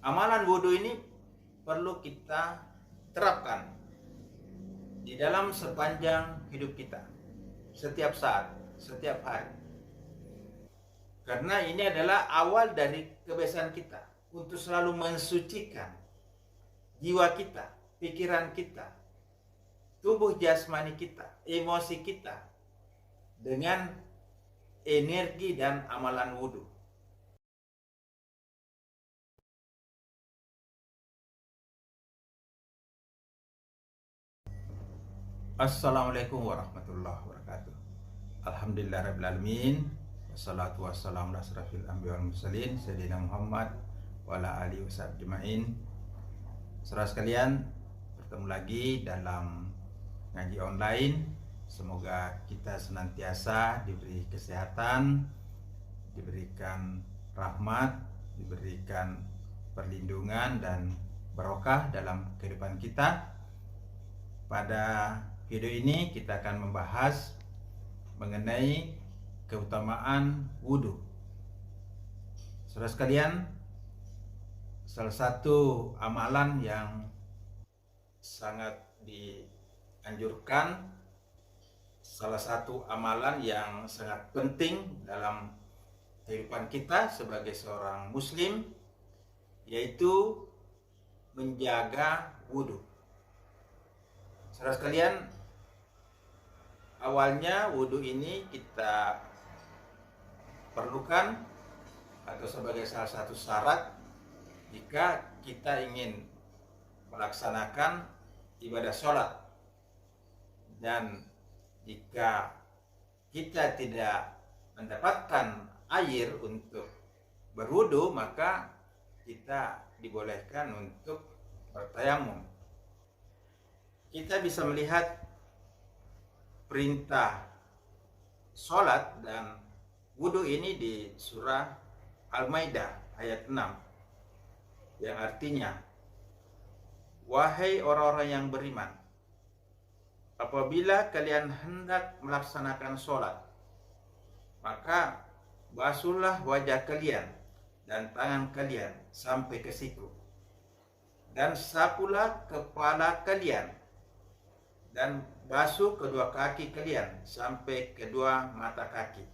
Amalan wudhu ini perlu kita terapkan di dalam sepanjang hidup kita, setiap saat, setiap hari. Karena ini adalah awal dari kebiasaan kita untuk selalu mensucikan jiwa kita, pikiran kita, tubuh jasmani kita, emosi kita dengan energi dan amalan wudhu. Assalamualaikum warahmatullahi wabarakatuh. Alhamdulillahirrahmanirrahim. Wassalatu wassalamu ala asrafil anbiya wal mursalin Sayyidina Muhammad wa ala alihi washabdimain. Saudara sekalian, bertemu lagi dalam ngaji online. Semoga kita senantiasa diberi kesehatan, diberikan rahmat, diberikan perlindungan dan barokah dalam kehidupan kita. Pada video ini kita akan membahas mengenai keutamaan wudhu. Saudara sekalian, salah satu amalan yang sangat dianjurkan, salah satu amalan yang sangat penting dalam kehidupan kita sebagai seorang muslim, yaitu menjaga wudhu. Saudara sekalian, awalnya wudhu ini kita perlukan atau sebagai salah satu syarat jika kita ingin melaksanakan ibadah sholat. Dan jika kita tidak mendapatkan air untuk berwudhu, maka kita dibolehkan untuk bertayamum. Kita bisa melihat perintah sholat dan wudhu ini di surah Al-Maidah ayat 6, yang artinya, wahai orang-orang yang beriman, apabila kalian hendak melaksanakan sholat, maka basuhlah wajah kalian dan tangan kalian sampai ke siku, dan sapulah kepala kalian, dan basuh kedua kaki kalian sampai kedua mata kaki.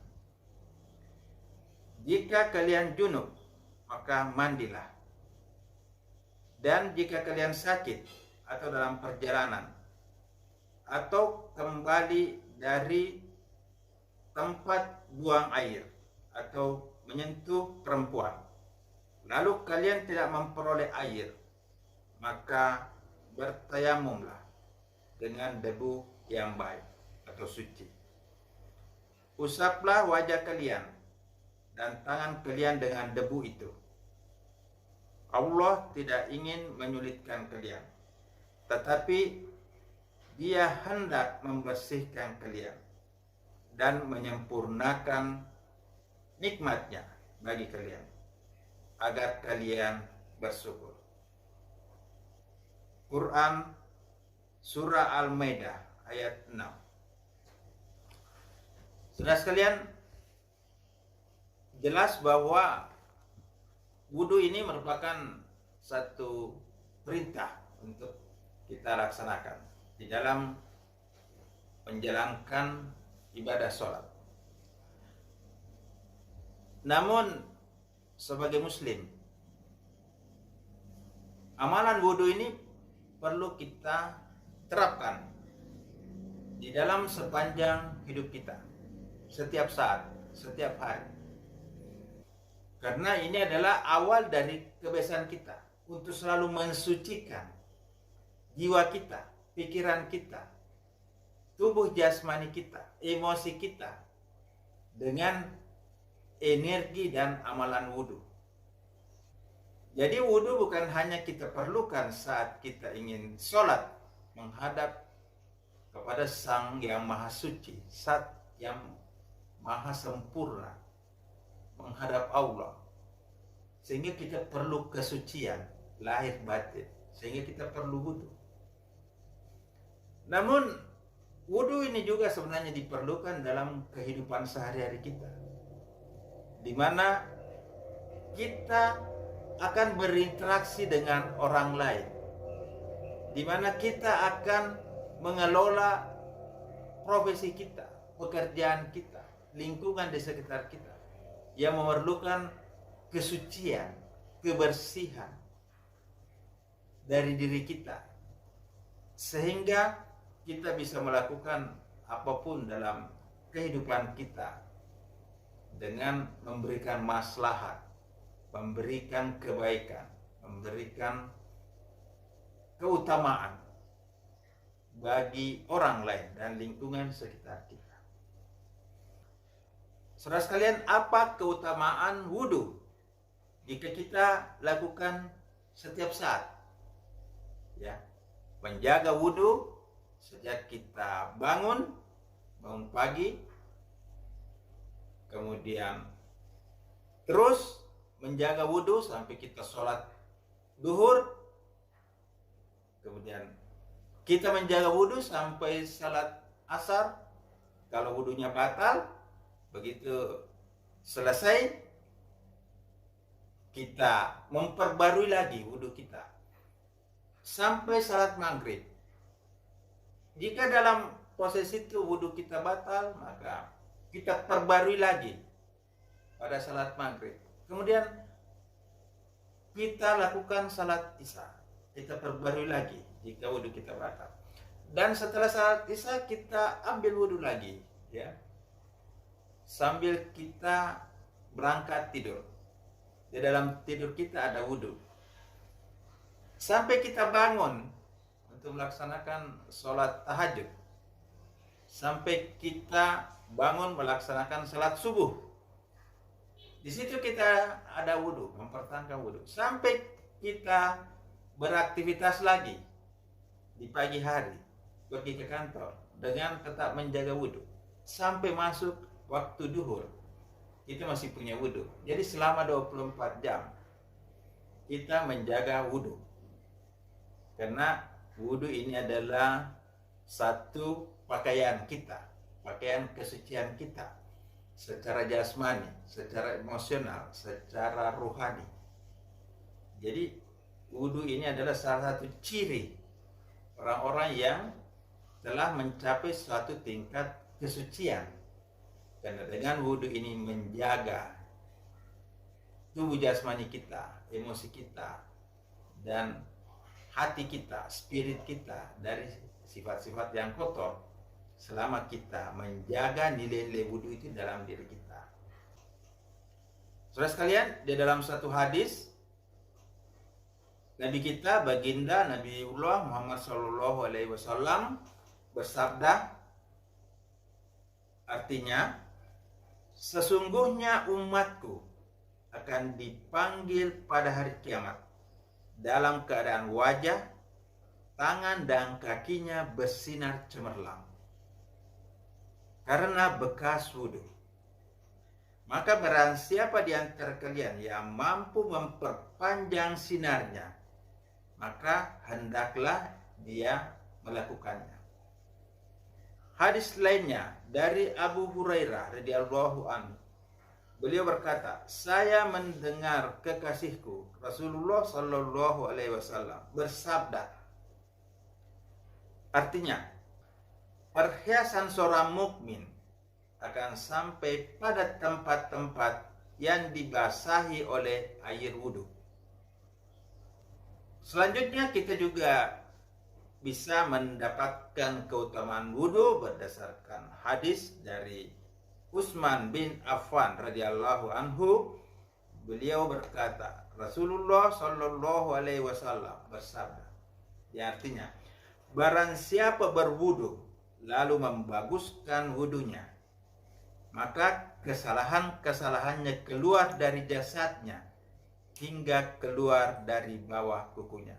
Jika kalian junub, maka mandilah. Dan jika kalian sakit atau dalam perjalanan, atau kembali dari tempat buang air, atau menyentuh perempuan, lalu kalian tidak memperoleh air, maka bertayamumlah dengan debu yang baik atau suci. Usaplah wajah kalian dan tangan kalian dengan debu itu. Allah tidak ingin menyulitkan kalian, tetapi Dia hendak membersihkan kalian dan menyempurnakan nikmat-Nya bagi kalian, agar kalian bersyukur. Quran surah Al-Maidah ayat 6. Saudara sekalian, jelas bahwa wudhu ini merupakan satu perintah untuk kita laksanakan di dalam menjalankan ibadah sholat. Namun sebagai muslim, amalan wudhu ini perlu kita terapkan di dalam sepanjang hidup kita, setiap saat, setiap hari. Karena ini adalah awal dari kebiasaan kita untuk selalu mensucikan jiwa kita, pikiran kita, tubuh jasmani kita, emosi kita dengan energi dan amalan wudhu. Jadi wudhu bukan hanya kita perlukan saat kita ingin sholat menghadap kepada Sang yang Maha Suci, Zat yang Maha Sempurna, menghadap Allah, sehingga kita perlu kesucian lahir batin, sehingga kita perlu wudhu. Namun wudhu ini juga sebenarnya diperlukan dalam kehidupan sehari-hari kita, di mana kita akan berinteraksi dengan orang lain, di mana kita akan mengelola profesi kita, pekerjaan kita, lingkungan di sekitar kita yang memerlukan kesucian, kebersihan dari diri kita, sehingga kita bisa melakukan apapun dalam kehidupan kita dengan memberikan maslahat, memberikan kebaikan, memberikan keutamaan bagi orang lain dan lingkungan sekitar kita. Saudara sekalian, apa keutamaan wudhu jika kita lakukan setiap saat? Ya, menjaga wudhu sejak kita bangun pagi, kemudian terus menjaga wudhu sampai kita sholat duhur, kemudian kita menjaga wudhu sampai salat asar. Kalau wudhunya batal, begitu selesai kita memperbarui lagi wudhu kita sampai salat maghrib. Jika dalam proses itu wudhu kita batal, maka kita perbarui lagi pada salat maghrib. Kemudian kita lakukan salat isya, kita perbarui lagi jika wudhu kita batal. Dan setelah salat isya kita ambil wudhu lagi, ya, sambil kita berangkat tidur. Di dalam tidur kita ada wudhu sampai kita bangun untuk melaksanakan sholat tahajud, sampai kita bangun melaksanakan sholat subuh. Di situ kita ada wudhu, mempertahankan wudhu sampai kita beraktivitas lagi di pagi hari, pergi ke kantor dengan tetap menjaga wudhu sampai masuk waktu duhur, kita masih punya wudhu. Jadi selama 24 jam kita menjaga wudhu, karena wudhu ini adalah satu pakaian kita, pakaian kesucian kita secara jasmani, secara emosional, secara rohani. Jadi wudhu ini adalah salah satu ciri orang-orang yang telah mencapai suatu tingkat kesucian, karena dengan wudhu ini menjaga tubuh jasmani kita, emosi kita, dan hati kita, spirit kita dari sifat-sifat yang kotor, selama kita menjaga nilai-nilai wudhu itu dalam diri kita. Saudara sekalian, di dalam satu hadis Nabi kita, baginda Nabiullah Muhammad SAW bersabda, artinya, sesungguhnya umatku akan dipanggil pada hari kiamat dalam keadaan wajah, tangan dan kakinya bersinar cemerlang karena bekas wudhu. Maka barang siapa di antara kalian yang mampu memperpanjang sinarnya, maka hendaklah dia melakukannya. Hadis lainnya dari Abu Hurairah radhiyallahu anhu, beliau berkata, saya mendengar kekasihku Rasulullah sallallahu alaihi wasallam bersabda, artinya, perhiasan seorang mukmin akan sampai pada tempat-tempat yang dibasahi oleh air wudhu. Selanjutnya kita juga bisa mendapatkan keutamaan wudhu berdasarkan hadis dari Utsman bin Affan radhiyallahu anhu. Beliau berkata, Rasulullah sallallahu alaihi wasallam bersabda, yang artinya, barang siapa berwudhu lalu membaguskan wudhunya, maka kesalahan-kesalahannya keluar dari jasadnya hingga keluar dari bawah kukunya.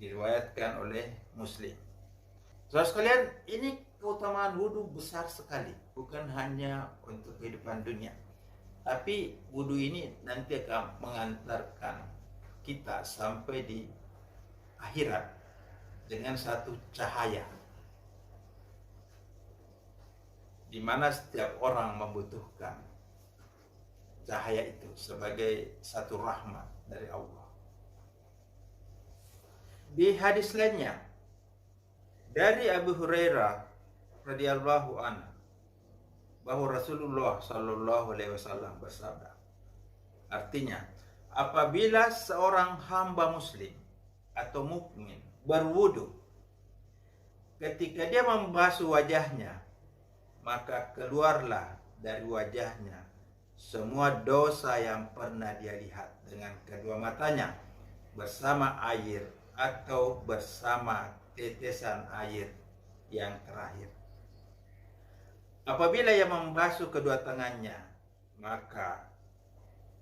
Diriwayatkan oleh Muslim. Saudara sekalian, ini keutamaan wudhu besar sekali, bukan hanya untuk kehidupan dunia, tapi wudhu ini nanti akan mengantarkan kita sampai di akhirat dengan satu cahaya, di mana setiap orang membutuhkan cahaya itu sebagai satu rahmat dari Allah. Di hadis lainnya dari Abu Hurairah radhiyallahu anhu bahwa Rasulullah Shallallahu alaihi wasallam bersabda, artinya apabila seorang hamba muslim atau mukmin berwudu, ketika dia membasuh wajahnya, maka keluarlah dari wajahnya semua dosa yang pernah dia lihat dengan kedua matanya bersama air atau bersama tetesan air yang terakhir. Apabila ia membasuh kedua tangannya, maka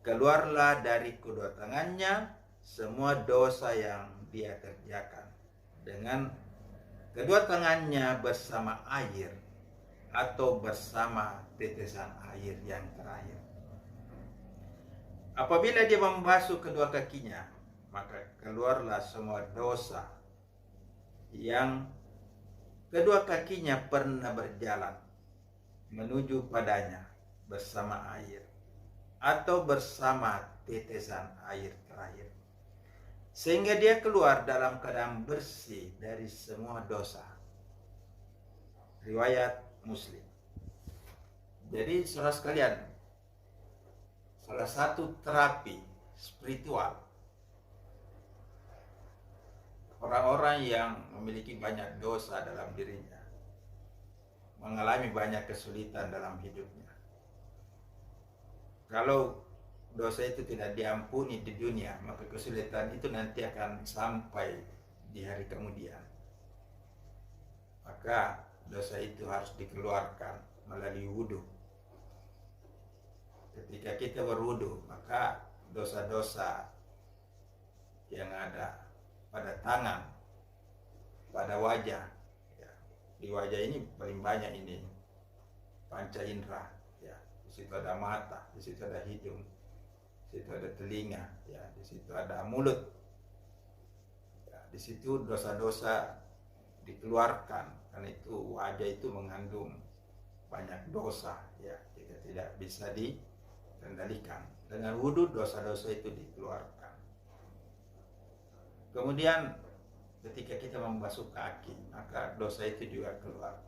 keluarlah dari kedua tangannya semua dosa yang dia kerjakan dengan kedua tangannya bersama air atau bersama tetesan air yang terakhir. Apabila dia membasuh kedua kakinya, maka keluarlah semua dosa yang kedua kakinya pernah berjalan menuju padanya bersama air atau bersama tetesan air terakhir, sehingga dia keluar dalam keadaan bersih dari semua dosa. Riwayat Muslim. Jadi saudara sekalian, salah satu terapi spiritual orang-orang yang memiliki banyak dosa dalam dirinya, mengalami banyak kesulitan dalam hidupnya. Kalau dosa itu tidak diampuni di dunia, maka kesulitan itu nanti akan sampai di hari kemudian. Maka dosa itu harus dikeluarkan melalui wudu. Ketika kita berwudu, maka dosa-dosa yang ada pada tangan, pada wajah, ya, di wajah ini paling banyak ini panca indera, ya, di situ ada mata, di situ ada hidung, di situ ada telinga, ya, di situ ada mulut, ya, di situ dosa-dosa dikeluarkan, karena itu wajah itu mengandung banyak dosa, ya, jika tidak bisa dikendalikan. Dengan wudhu dosa-dosa itu dikeluarkan. Kemudian ketika kita membasuh kaki, maka dosa itu juga keluar,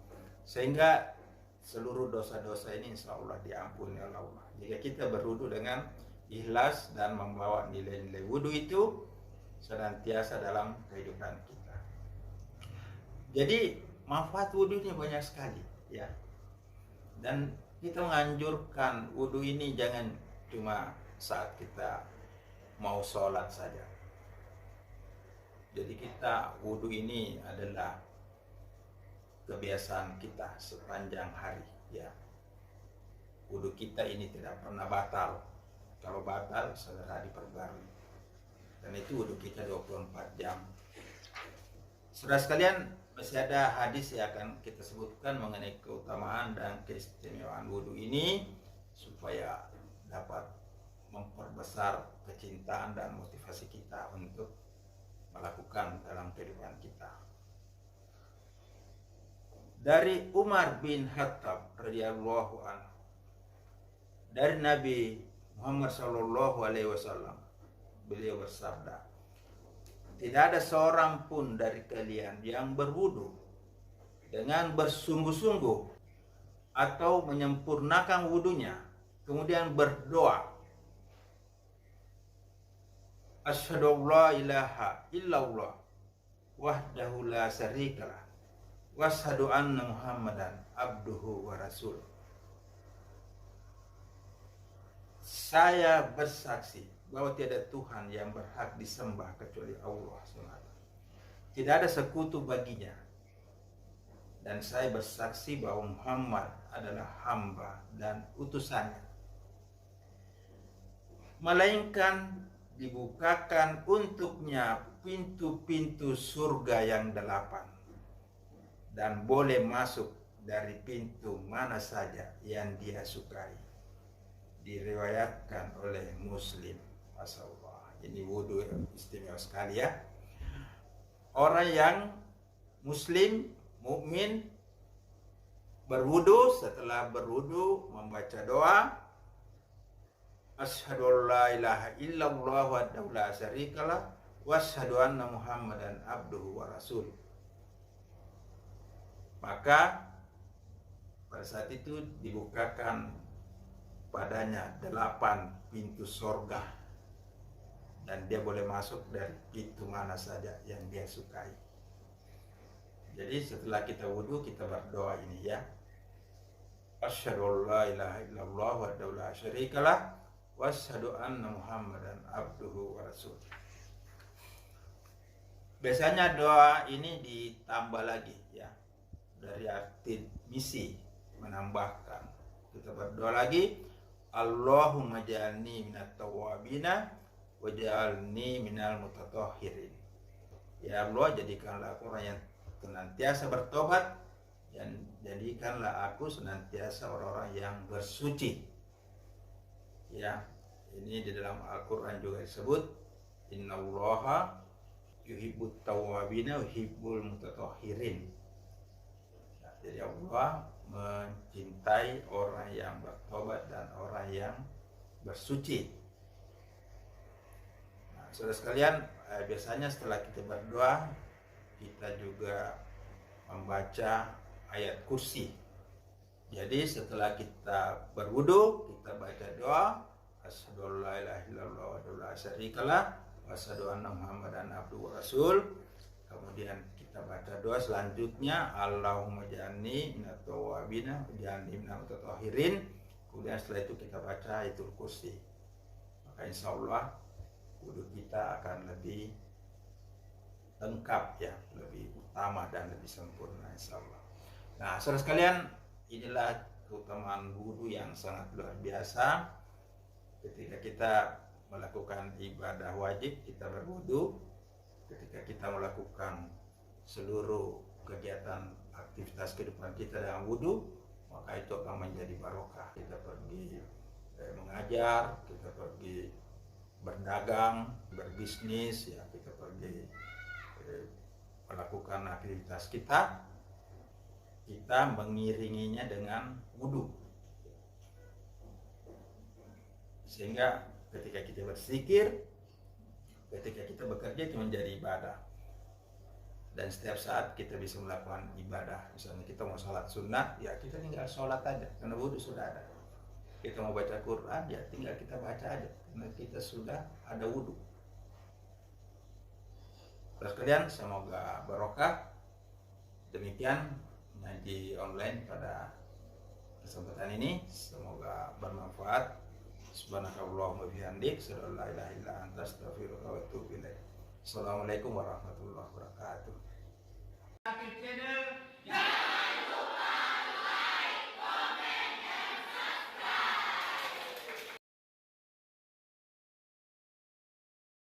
sehingga seluruh dosa-dosa ini insya Allah diampuni oleh Allah jika kita berwudhu dengan ikhlas dan membawa nilai-nilai wudhu itu senantiasa dalam kehidupan kita. Jadi manfaat wudhu ini banyak sekali, ya. Dan kita menganjurkan wudhu ini jangan cuma saat kita mau sholat saja. Jadi kita wudhu ini adalah kebiasaan kita sepanjang hari, ya. Wudhu kita ini tidak pernah batal. Kalau batal segera diperbarui. Dan itu wudhu kita 24 jam. Saudara sekalian, masih ada hadis yang akan kita sebutkan mengenai keutamaan dan keistimewaan wudhu ini supaya dapat memperbesar kecintaan dan motivasi kita untuk melakukan dalam kehidupan kita. Dari Umar bin Khattab radhiyallahu anhu, dari Nabi Muhammad sallallahu alaihi wasallam, beliau bersabda, tidak ada seorang pun dari kalian yang berwudu dengan bersungguh-sungguh atau menyempurnakan wudunya, kemudian berdoa, asyhadu an la ilaha illallah wahdahu la syarikalah wa asyhadu anna muhammadan abduhu wa rasuluh. Saya bersaksi bahwa tiada Tuhan yang berhak disembah kecuali Allah SWT. Tidak ada sekutu baginya. Dan saya bersaksi bahwa Muhammad adalah hamba dan utusannya. Melainkan dibukakan untuknya pintu-pintu surga yang 8 dan boleh masuk dari pintu mana saja yang dia sukai. Diriwayatkan oleh Muslim. Masya Allah, ini wudhu istimewa sekali, ya. Orang yang muslim, mukmin, berwudhu, setelah berwudhu membaca doa, asyhadu an la ilaha illallah wa la syarikalah wa asyhadu anna Muhammadan abduhu wa rasuluh. Maka pada saat itu dibukakan padanya 8 pintu sorga, dan dia boleh masuk dari pintu mana saja yang dia sukai. Jadi setelah kita wudhu, kita berdoa ini ya, asyhadu an la ilaha illallah wa la syarikalah wa asyhadu anna Muhammadan abduhu wa rasuluh. Biasanya doa ini ditambah lagi ya, dari arti misi, menambahkan. Kita berdoa lagi, Allahumma ja'alni minat tawwabina wa ja'alni minal mutatahhirin. Ya Allah, jadikanlah aku orang yang senantiasa bertobat, dan jadikanlah aku senantiasa orang-orang yang bersuci. Ya, ini di dalam Al-Quran juga disebut, innallaha yuhibbut tawwabina wa yuhibbul mutatahhirin. Nah, jadi Allah mencintai orang yang bertobat dan orang yang bersuci. Nah, saudara sekalian, biasanya setelah kita berdoa, kita juga membaca ayat kursi. Jadi setelah kita berwudu, kita baca doa, asyhadu an la ilaha illallah wa la syarikalah wa asyhadu anna Muhammadan abduhu wa rasul. Kemudian kita baca doa selanjutnya, Allahumma ja'alni minat tawwabina wa ja'alni minal mutatahhirin. Kemudian setelah itu kita baca ayatul kursi. Maka insya Allah wudu kita akan lebih lengkap ya, lebih utama dan lebih sempurna insya Allah. Nah, saudara sekalian, inilah keutamaan wudu yang sangat luar biasa. Ketika kita melakukan ibadah wajib, kita berwudu. Ketika kita melakukan seluruh kegiatan aktivitas kehidupan kita dengan wudu, maka itu akan menjadi barokah. Kita pergi mengajar, kita pergi berdagang, berbisnis, ya, kita pergi melakukan aktivitas kita mengiringinya dengan wudu. Sehingga ketika kita berzikir, ketika kita bekerja, itu menjadi ibadah. Dan setiap saat kita bisa melakukan ibadah. Misalnya kita mau sholat sunnah, ya kita tinggal sholat aja, karena wudu sudah ada. Kita mau baca Quran, ya tinggal kita baca aja, karena kita sudah ada wudu. Terus kalian, semoga barokah. Demikian ngaji online pada kesempatan ini, semoga bermanfaat. Subhanakallahumma bihamdik, asyhadu an la ilaha illa anta, astaghfiruka wa atubu ilaik. Assalamualaikum warahmatullahi wabarakatuh.